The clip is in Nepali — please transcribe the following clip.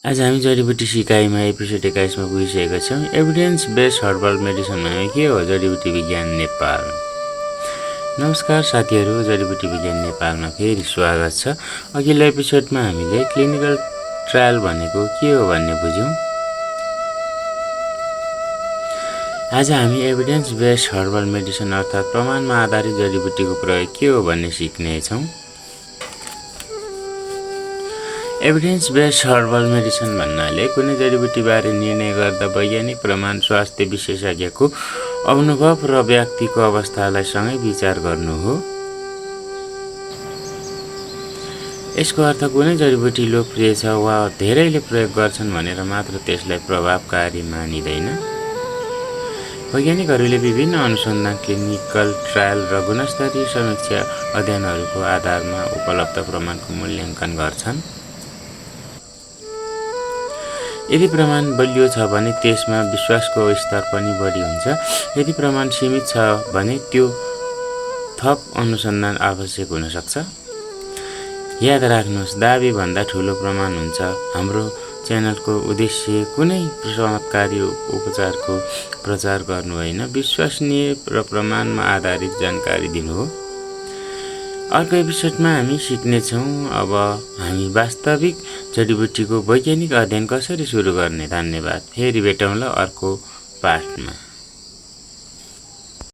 आज हामी जडीबुटी सिकाइमा एपिसोड 21 मा पुगिसकेका छौँ। एभिडेन्स बेस्ड हर्बल मेडिसिन भनेको के हो? जडीबुटी विज्ञान नेपाल। नमस्कार साथीहरू, जडीबुटी विज्ञान नेपालमा फेरि स्वागत छ। अघिल्लो एपिसोडमा हामीले क्लिनिकल ट्रायल भनेको के हो भन्ने बुझ्यौँ। आज हामी एभिडेन्स बेस्ड हर्बल मेडिसिन अर्थात् प्रमाणमा आधारित जडीबुटीको प्रयोग के हो भन्ने सिक्नेछौँ। एभिडेन्स बेस्ड हर्बल मेडिसिन भन्नाले कुनै जडीबुटीबारे निर्णय गर्दा वैज्ञानिक प्रमाण, स्वास्थ्य विशेषज्ञको अनुभव र व्यक्तिको अवस्थालाई सँगै विचार गर्नु हो। यसको अर्थ कुनै जडीबुटी लोकप्रिय छ वा धेरैले प्रयोग गर्छन् भनेर मात्र त्यसलाई प्रभावकारी मानिँदैन। वैज्ञानिकहरूले विभिन्न अनुसन्धान, क्लिनिकल ट्रायल र गुणस्तरीय समीक्षा अध्ययनहरूको आधारमा उपलब्ध प्रमाणको मूल्याङ्कन गर्छन्। यदि प्रमाण बलियो छ भने त्यसमा विश्वासको स्तर पनि बढी हुन्छ। यदि प्रमाण सीमित छ भने त्यो थप अनुसन्धान आवश्यक हुन सक्छ। याद राख्नुहोस्, दाबी भन्दा ठुलो प्रमाण हुन्छ। हाम्रो च्यानलको उद्देश्य कुनै चमत्कारी उपचारको प्रचार गर्नु होइन, विश्वसनीय र प्रमाणमा आधारित जानकारी दिनु हो। अर्को एपिसोडमा हामी सिक्नेछौँ अब हामी वास्तविक जडीबुटीको वैज्ञानिक अध्ययन कसरी सुरु गर्ने। धन्यवाद। फेरि भेटौँला अर्को पाठमा।